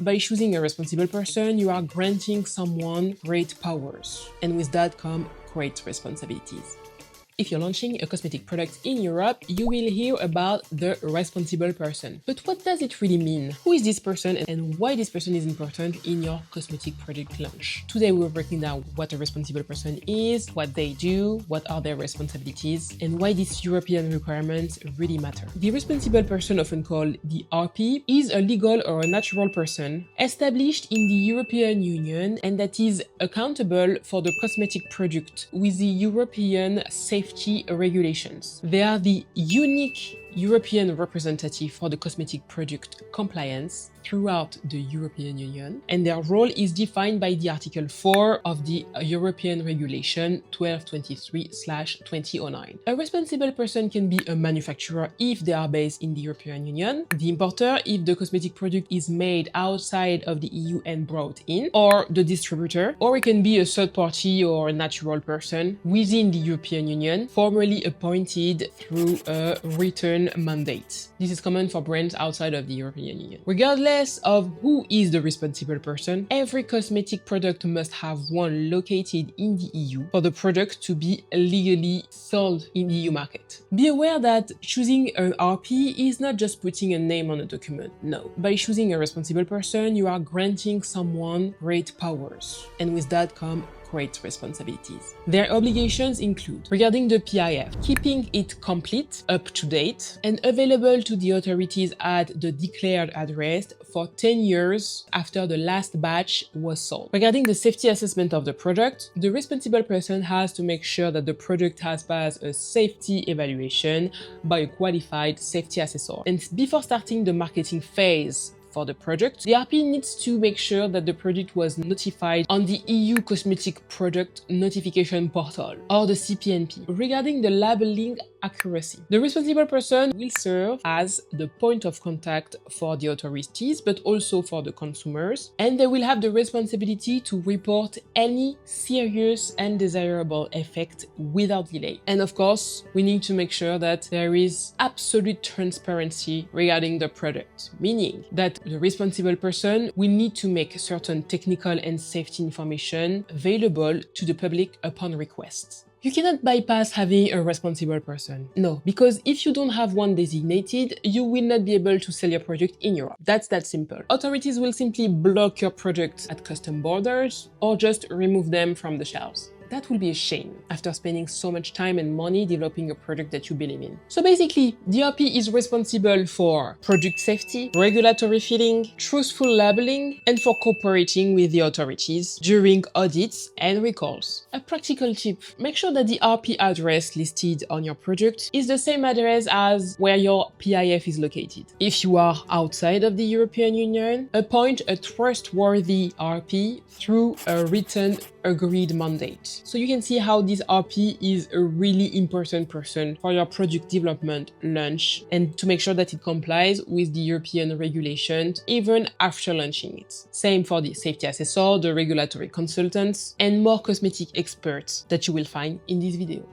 By choosing a responsible person, you are granting someone great powers, and with that come great responsibilities. If you're launching a cosmetic product in Europe, you will hear about the responsible person. But what does it really mean? Who is this person and why this person is important in your cosmetic product launch? Today we're breaking down what a responsible person is, what they do, what are their responsibilities, and why these European requirements really matter. The responsible person, often called the RP, is a legal or a natural person established in the European Union and that is accountable for the cosmetic product with the European safety regulations. They are the unique European representative for the cosmetic product compliance throughout the European Union, and their role is defined by the Article 4 of the European Regulation 1223/2009. A responsible person can be a manufacturer if they are based in the European Union, the importer if the cosmetic product is made outside of the EU and brought in, or the distributor, or it can be a third party or a natural person within the European Union, formally appointed through a written mandate. This is common for brands outside of the European Union. Regardless of who is the responsible person, every cosmetic product must have one located in the EU for the product to be legally sold in the EU market. Be aware that choosing an RP is not just putting a name on a document. No. By choosing a responsible person, you are granting someone great powers, and with that come great responsibilities. Their obligations include, regarding the PIF, keeping it complete, up to date, and available to the authorities at the declared address for 10 years after the last batch was sold. Regarding the safety assessment of the product, the responsible person has to make sure that the product has passed a safety evaluation by a qualified safety assessor. And before starting the marketing phase for the product, the RP needs to make sure that the product was notified on the EU Cosmetic Product Notification Portal, or the CPNP. Regarding the labeling accuracy, the responsible person will serve as the point of contact for the authorities, but also for the consumers, and they will have the responsibility to report any serious and undesirable effect without delay. And of course, we need to make sure that there is absolute transparency regarding the product, meaning that the responsible person will need to make certain technical and safety information available to the public upon request. You cannot bypass having a responsible person. No, because if you don't have one designated, you will not be able to sell your product in Europe. That's that simple. Authorities will simply block your product at custom borders or just remove them from the shelves. That will be a shame after spending so much time and money developing a product that you believe in. So basically, the RP is responsible for product safety, regulatory filling, truthful labeling, and for cooperating with the authorities during audits and recalls. A practical tip: make sure that the RP address listed on your product is the same address as where your PIF is located. If you are outside of the European Union, appoint a trustworthy RP through a written agreed mandate. So you can see how this RP is a really important person for your product development launch and to make sure that it complies with the European regulations even after launching it. Same for the safety assessor, the regulatory consultants, and more cosmetic experts that you will find in this video.